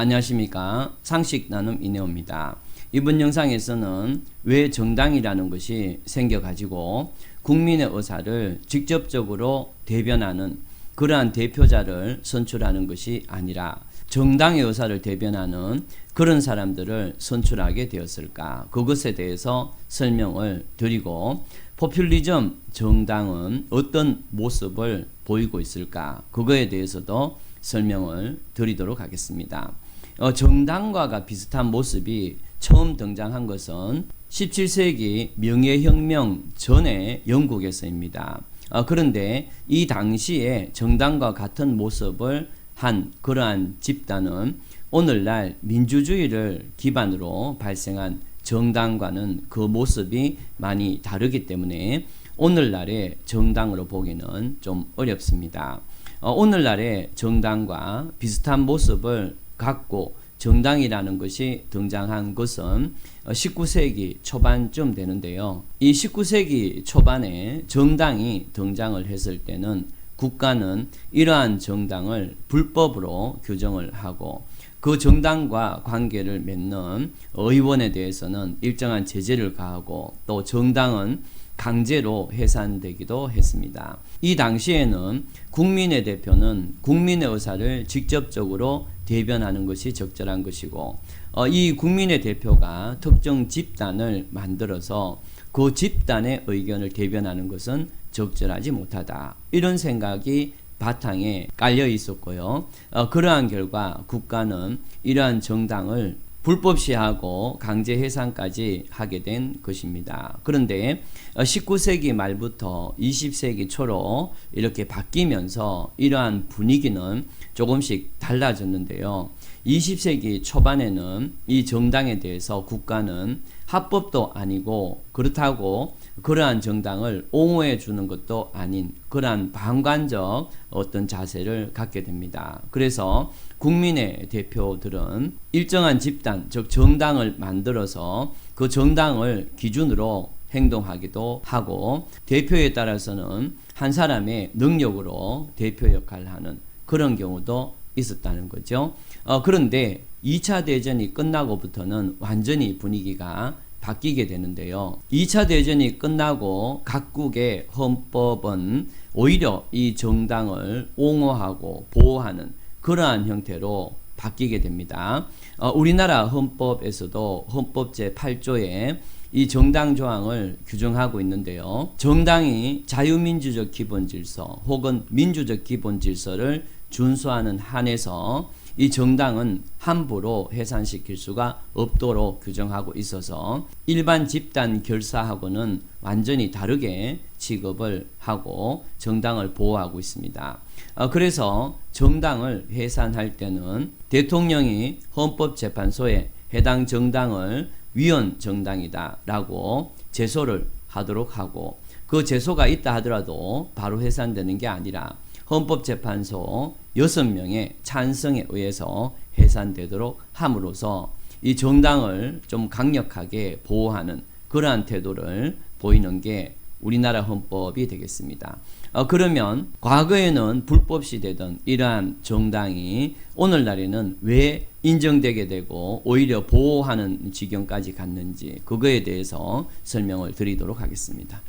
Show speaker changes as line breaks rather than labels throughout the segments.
안녕하십니까. 상식 나눔 이내호입니다. 이번 영상에서는 왜 정당이라는 것이 생겨가지고 국민의 의사를 직접적으로 대변하는 그러한 대표자를 선출하는 것이 아니라 정당의 의사를 대변하는 그런 사람들을 선출하게 되었을까, 그것에 대해서 설명을 드리고, 포퓰리즘 정당은 어떤 모습을 보이고 있을까, 그거에 대해서도 설명을 드리도록 하겠습니다. 정당과 비슷한 모습이 처음 등장한 것은 17세기 명예혁명 전에 영국에서입니다. 그런데 이 당시에 정당과 같은 모습을 한 그러한 집단은 오늘날 민주주의를 기반으로 발생한 정당과는 그 모습이 많이 다르기 때문에 오늘날의 정당으로 보기는 좀 어렵습니다. 오늘날의 정당과 비슷한 모습을 갖고 정당이라는 것이 등장한 것은 19세기 초반쯤 되는데요. 이 19세기 초반에 정당이 등장을 했을 때는 국가는 이러한 정당을 불법으로 규정을 하고, 그 정당과 관계를 맺는 의원에 대해서는 일정한 제재를 가하고, 또 정당은 강제로 해산되기도 했습니다. 이 당시에는 국민의 대표는 국민의 의사를 직접적으로 대변하는 것이 적절한 것이고, 이 국민의 대표가 특정 집단을 만들어서 그 집단의 의견을 대변하는 것은 적절하지 못하다, 이런 생각이 바탕에 깔려 있었고요. 그러한 결과 국가는 이러한 정당을 불법시하고 강제 해산까지 하게 된 것입니다. 그런데 19세기 말부터 20세기 초로 이렇게 바뀌면서 이러한 분위기는 조금씩 달라졌는데요. 20세기 초반에는 이 정당에 대해서 국가는 합법도 아니고, 그렇다고 그러한 정당을 옹호해 주는 것도 아닌 그러한 방관적 어떤 자세를 갖게 됩니다. 그래서 국민의 대표들은 일정한 집단, 즉 정당을 만들어서 그 정당을 기준으로 행동하기도 하고, 대표에 따라서는 한 사람의 능력으로 대표 역할을 하는 그런 경우도 있었다는 거죠. 그런데 2차 대전이 끝나고부터는 완전히 분위기가 바뀌게 되는데요. 2차 대전이 끝나고 각국의 헌법은 오히려 이 정당을 옹호하고 보호하는 그러한 형태로 바뀌게 됩니다. 우리나라 헌법에서도 헌법 제8조에 이 정당 조항을 규정하고 있는데요. 정당이 자유민주적 기본질서 혹은 민주적 기본질서를 준수하는 한에서 이 정당은 함부로 해산시킬 수가 없도록 규정하고 있어서 일반 집단 결사하고는 완전히 다르게 취급을 하고 정당을 보호하고 있습니다. 그래서 정당을 해산할 때는 대통령이 헌법재판소에 해당 정당을 위헌 정당이다 라고 제소를 하도록 하고, 그 제소가 있다 하더라도 바로 해산되는 게 아니라 헌법재판소 6명의 찬성에 의해서 해산되도록 함으로써 이 정당을 좀 강력하게 보호하는 그러한 태도를 보이는 게 우리나라 헌법이 되겠습니다. 그러면 과거에는 불법시되던 이러한 정당이 오늘날에는 왜 인정되게 되고 오히려 보호하는 지경까지 갔는지, 그거에 대해서 설명을 드리도록 하겠습니다.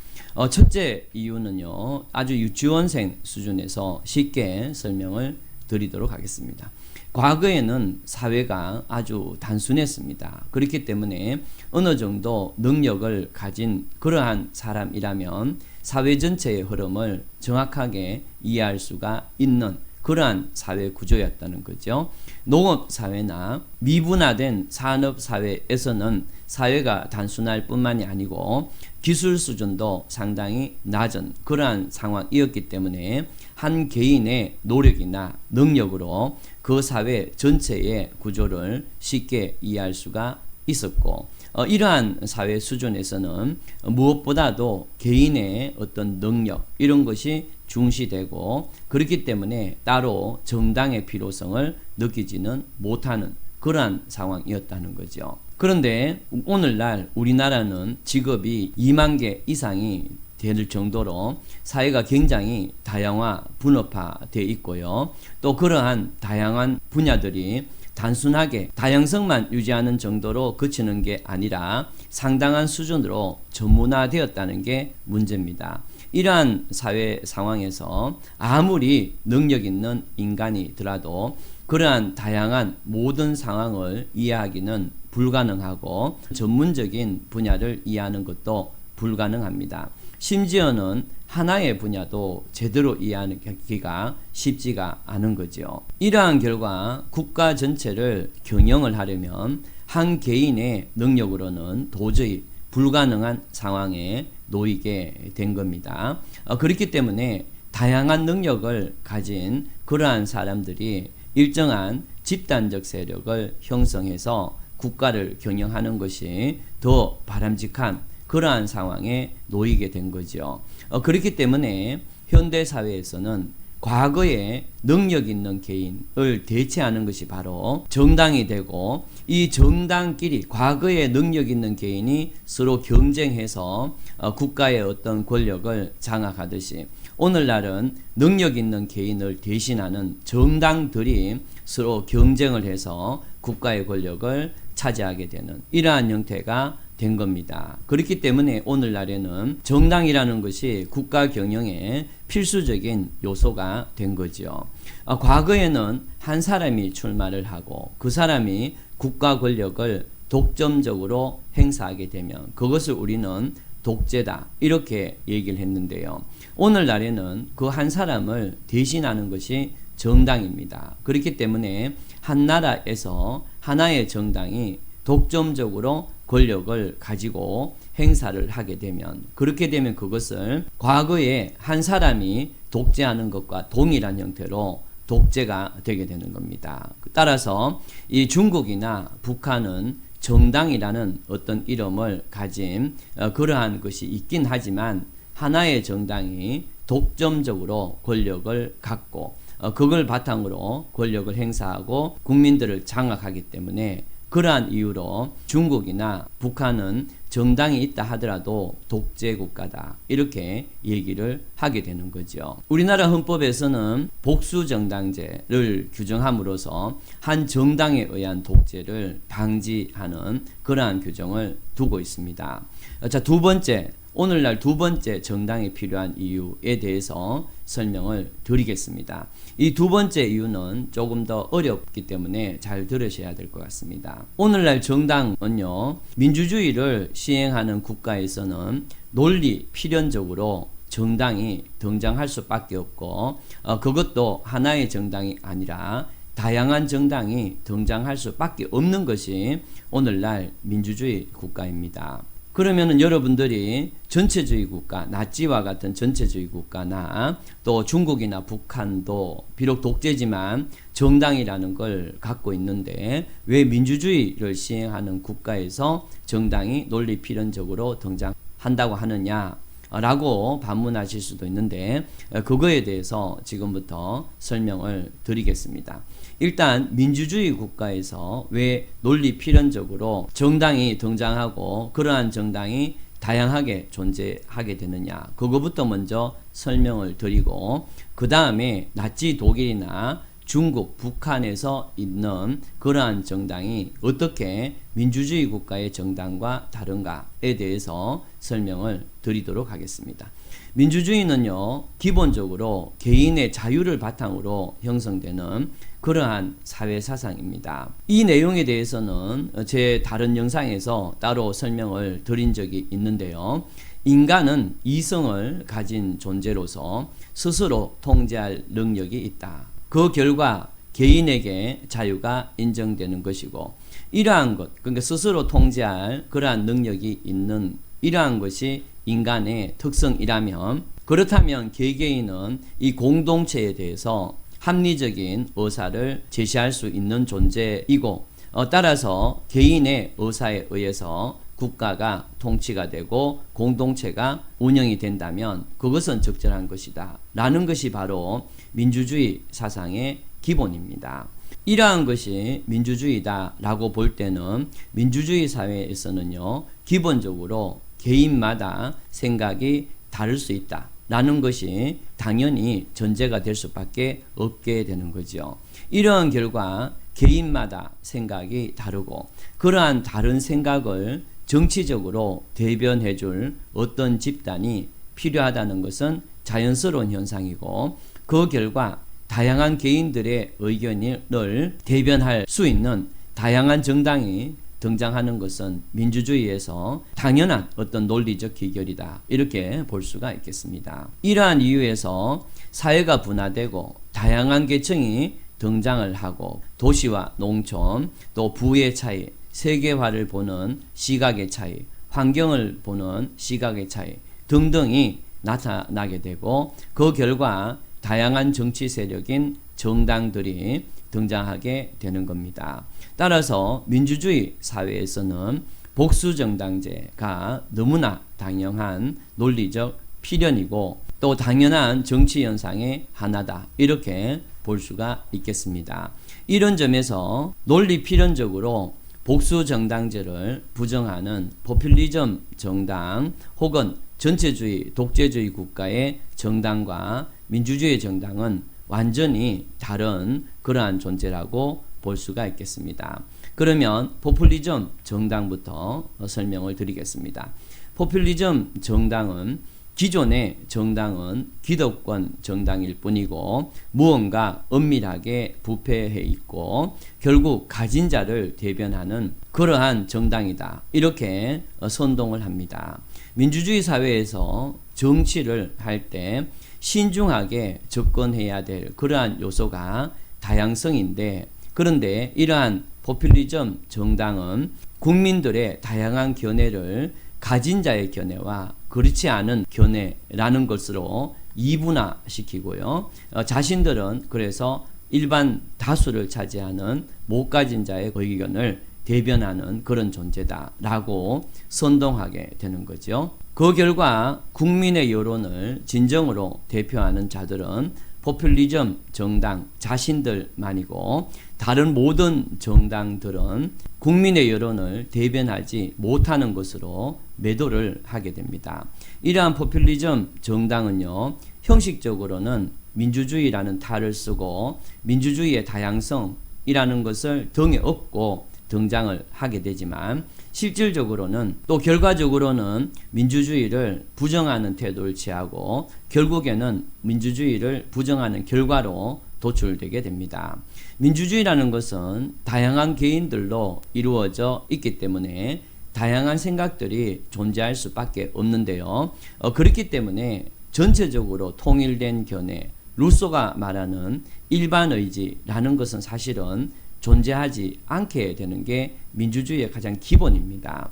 첫째 이유는요, 아주 유치원생 수준에서 쉽게 설명을 드리도록 하겠습니다. 과거에는 사회가 아주 단순했습니다. 그렇기 때문에 어느 정도 능력을 가진 그러한 사람이라면 사회 전체의 흐름을 정확하게 이해할 수가 있는 그러한 사회 구조였다는 거죠. 농업사회나 미분화된 산업사회에서는 사회가 단순할 뿐만이 아니고 기술 수준도 상당히 낮은 그러한 상황이었기 때문에 한 개인의 노력이나 능력으로 그 사회 전체의 구조를 쉽게 이해할 수가 있었고, 이러한 사회 수준에서는 무엇보다도 개인의 어떤 능력, 이런 것이 중시되고, 그렇기 때문에 따로 정당의 필요성을 느끼지는 못하는 그러한 상황이었다는 거죠. 그런데 오늘날 우리나라는 직업이 2만 개 이상이 될 정도로 사회가 굉장히 다양화, 분업화되어 있고요. 또 그러한 다양한 분야들이 단순하게 다양성만 유지하는 정도로 그치는 게 아니라 상당한 수준으로 전문화되었다는 게 문제입니다. 이러한 사회 상황에서 아무리 능력 있는 인간이더라도 그러한 다양한 모든 상황을 이해하기는 불가능하고 전문적인 분야를 이해하는 것도 불가능합니다. 심지어는 하나의 분야도 제대로 이해하기가 쉽지가 않은 거죠. 이러한 결과 국가 전체를 경영을 하려면 한 개인의 능력으로는 도저히 불가능한 상황에 놓이게 된 겁니다. 그렇기 때문에 다양한 능력을 가진 그러한 사람들이 일정한 집단적 세력을 형성해서 국가를 경영하는 것이 더 바람직한 그러한 상황에 놓이게 된 거죠. 그렇기 때문에 현대 사회에서는 과거에 능력 있는 개인을 대체하는 것이 바로 정당이 되고, 이 정당끼리 과거에 능력 있는 개인이 서로 경쟁해서 국가의 어떤 권력을 장악하듯이 오늘날은 능력 있는 개인을 대신하는 정당들이 서로 경쟁을 해서 국가의 권력을 차지하게 되는 이러한 형태가 된 겁니다. 그렇기 때문에 오늘날에는 정당이라는 것이 국가 경영의 필수적인 요소가 된 거죠. 과거에는 한 사람이 출마를 하고 그 사람이 국가 권력을 독점적으로 행사하게 되면 그것을 우리는 독재다 이렇게 얘기를 했는데요. 오늘날에는 그 한 사람을 대신하는 것이 정당입니다. 그렇기 때문에 한 나라에서 하나의 정당이 독점적으로 권력을 가지고 행사를 하게 되면, 그렇게 되면 그것을 과거에 한 사람이 독재하는 것과 동일한 형태로 독재가 되게 되는 겁니다. 따라서 이 중국이나 북한은 정당이라는 어떤 이름을 가진 그러한 것이 있긴 하지만 하나의 정당이 독점적으로 권력을 갖고 그걸 바탕으로 권력을 행사하고 국민들을 장악하기 때문에 그러한 이유로 중국이나 북한은 정당이 있다 하더라도 독재 국가다 이렇게 얘기를 하게 되는 거죠. 우리나라 헌법에서는 복수정당제를 규정함으로써 한 정당에 의한 독재를 방지하는 그러한 규정을 두고 있습니다. 자, 두 번째, 오늘날 두 번째 정당이 필요한 이유에 대해서 설명을 드리겠습니다. 이 두 번째 이유는 조금 더 어렵기 때문에 잘 들으셔야 될 것 같습니다. 오늘날 정당은요, 민주주의를 시행하는 국가에서는 논리 필연적으로 정당이 등장할 수밖에 없고 그것도 하나의 정당이 아니라 다양한 정당이 등장할 수밖에 없는 것이 오늘날 민주주의 국가입니다. 그러면은 여러분들이 전체주의 국가, 나치와 같은 전체주의 국가나 또 중국이나 북한도 비록 독재지만 정당이라는 걸 갖고 있는데 왜 민주주의를 시행하는 국가에서 정당이 논리 필연적으로 등장한다고 하느냐 라고 반문하실 수도 있는데 그거에 대해서 지금부터 설명을 드리겠습니다. 일단 민주주의 국가에서 왜 논리 필연적으로 정당이 등장하고 그러한 정당이 다양하게 존재하게 되느냐, 그거부터 먼저 설명을 드리고 그 다음에 나치 독일이나 중국, 북한에서 있는 그러한 정당이 어떻게 민주주의 국가의 정당과 다른가에 대해서 설명을 드리도록 하겠습니다. 민주주의는요, 기본적으로 개인의 자유를 바탕으로 형성되는 그러한 사회사상입니다. 이 내용에 대해서는 제 다른 영상에서 따로 설명을 드린 적이 있는데요. 인간은 이성을 가진 존재로서 스스로 통제할 능력이 있다. 그 결과 개인에게 자유가 인정되는 것이고 이러한 것, 그러니까 스스로 통제할 그러한 능력이 있는 이러한 것이 인간의 특성이라면, 그렇다면 개개인은 이 공동체에 대해서 합리적인 의사를 제시할 수 있는 존재이고 따라서 개인의 의사에 의해서 국가가 통치가 되고 공동체가 운영이 된다면 그것은 적절한 것이다 라는 것이 바로 민주주의 사상의 기본입니다. 이러한 것이 민주주의다 라고 볼 때는 민주주의 사회에서는요, 기본적으로 개인마다 생각이 다를 수 있다 라는 것이 당연히 전제가 될 수밖에 없게 되는 거죠. 이러한 결과 개인마다 생각이 다르고 그러한 다른 생각을 정치적으로 대변해 줄 어떤 집단이 필요하다는 것은 자연스러운 현상이고 그 결과 다양한 개인들의 의견을 대변할 수 있는 다양한 정당이 등장하는 것은 민주주의에서 당연한 어떤 논리적 기결이다. 이렇게 볼 수가 있겠습니다. 이러한 이유에서 사회가 분화되고 다양한 계층이 등장을 하고 도시와 농촌, 또 부의 차이, 세계화를 보는 시각의 차이, 환경을 보는 시각의 차이 등등이 나타나게 되고 그 결과 다양한 정치 세력인 정당들이 등장하게 되는 겁니다. 따라서 민주주의 사회에서는 복수정당제가 너무나 당연한 논리적 필연이고 또 당연한 정치 현상의 하나다. 이렇게 볼 수가 있겠습니다. 이런 점에서 논리 필연적으로 복수정당제를 부정하는 포퓰리즘 정당 혹은 전체주의 독재주의 국가의 정당과 민주주의 정당은 완전히 다른 그러한 존재라고 볼 수가 있겠습니다. 그러면 포퓰리즘 정당부터 설명을 드리겠습니다. 포퓰리즘 정당은 기존의 정당은 기득권 정당일 뿐이고 무언가 엄밀하게 부패해 있고 결국 가진 자를 대변하는 그러한 정당이다. 이렇게 선동을 합니다. 민주주의 사회에서 정치를 할 때 신중하게 접근해야 될 그러한 요소가 다양성인데 그런데 이러한 포퓰리즘 정당은 국민들의 다양한 견해를 가진 자의 견해와 그렇지 않은 견해라는 것으로 이분화시키고요. 자신들은 그래서 일반 다수를 차지하는 못 가진 자의 의견을 대변하는 그런 존재다라고 선동하게 되는 거죠. 그 결과 국민의 여론을 진정으로 대표하는 자들은 포퓰리즘 정당 자신들만이고 다른 모든 정당들은 국민의 여론을 대변하지 못하는 것으로 매도를 하게 됩니다. 이러한 포퓰리즘 정당은요, 형식적으로는 민주주의라는 탈을 쓰고 민주주의의 다양성이라는 것을 등에 업고 등장을 하게 되지만 실질적으로는 또 결과적으로는 민주주의를 부정하는 태도를 취하고 결국에는 민주주의를 부정하는 결과로 도출되게 됩니다. 민주주의라는 것은 다양한 개인들로 이루어져 있기 때문에 다양한 생각들이 존재할 수밖에 없는데요. 그렇기 때문에 전체적으로 통일된 견해, 루소가 말하는 일반 의지라는 것은 사실은 존재하지 않게 되는 게 민주주의의 가장 기본입니다.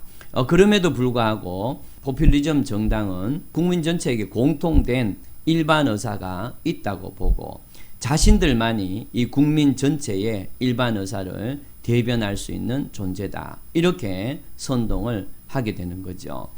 그럼에도 불구하고 포퓰리즘 정당은 국민 전체에게 공통된 일반 의사가 있다고 보고 자신들만이 이 국민 전체의 일반 의사를 대변할 수 있는 존재다. 이렇게 선동을 하게 되는 거죠.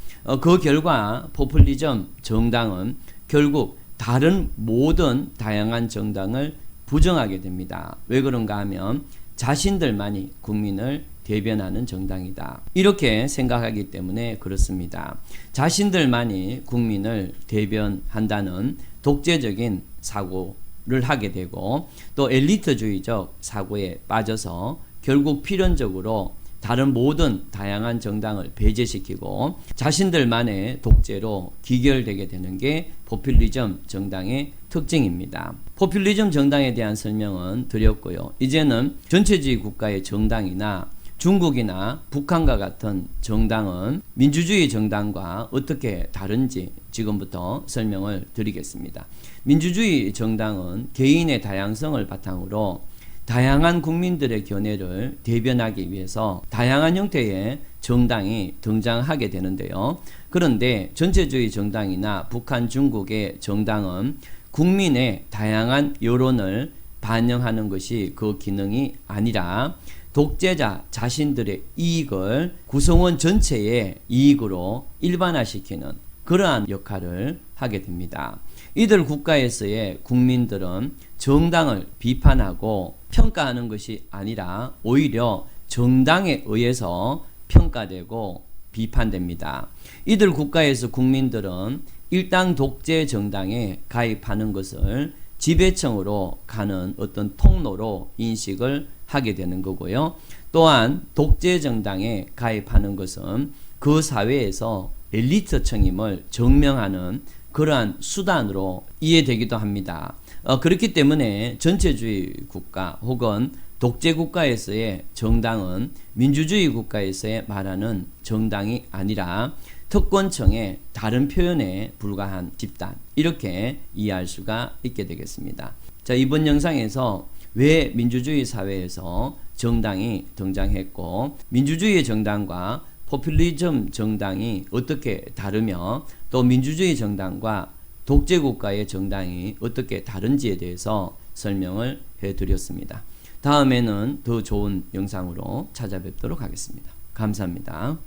그 결과 포퓰리즘 정당은 결국 다른 모든 다양한 정당을 부정하게 됩니다. 왜 그런가 하면 자신들만이 국민을 대변하는 정당이다. 이렇게 생각하기 때문에 그렇습니다. 자신들만이 국민을 대변한다는 독재적인 사고를 하게 되고 또 엘리트주의적 사고에 빠져서 결국 필연적으로 다른 모든 다양한 정당을 배제시키고 자신들만의 독재로 기결되게 되는 게 포퓰리즘 정당의 특징입니다. 포퓰리즘 정당에 대한 설명은 드렸고요. 이제는 전체주의 국가의 정당이나 중국이나 북한과 같은 정당은 민주주의 정당과 어떻게 다른지 지금부터 설명을 드리겠습니다. 민주주의 정당은 개인의 다양성을 바탕으로 다양한 국민들의 견해를 대변하기 위해서 다양한 형태의 정당이 등장하게 되는데요. 그런데 전체주의 정당이나 북한, 중국의 정당은 국민의 다양한 여론을 반영하는 것이 그 기능이 아니라 독재자 자신들의 이익을 구성원 전체의 이익으로 일반화시키는 그러한 역할을 하게 됩니다. 이들 국가에서의 국민들은 정당을 비판하고 평가하는 것이 아니라 오히려 정당에 의해서 평가되고 비판됩니다. 이들 국가에서 국민들은 일당 독재 정당에 가입하는 것을 지배층으로 가는 어떤 통로로 인식을 하게 되는 거고요. 또한 독재 정당에 가입하는 것은 그 사회에서 엘리트층임을 증명하는 그러한 수단으로 이해되기도 합니다. 그렇기 때문에 전체주의 국가 혹은 독재 국가에서의 정당은 민주주의 국가에서의 말하는 정당이 아니라 특권층의 다른 표현에 불과한 집단, 이렇게 이해할 수가 있게 되겠습니다. 자, 이번 영상에서 왜 민주주의 사회에서 정당이 등장했고 민주주의 정당과 포퓰리즘 정당이 어떻게 다르며 또 민주주의 정당과 독재국가의 정당이 어떻게 다른지에 대해서 설명을 해드렸습니다. 다음에는 더 좋은 영상으로 찾아뵙도록 하겠습니다. 감사합니다.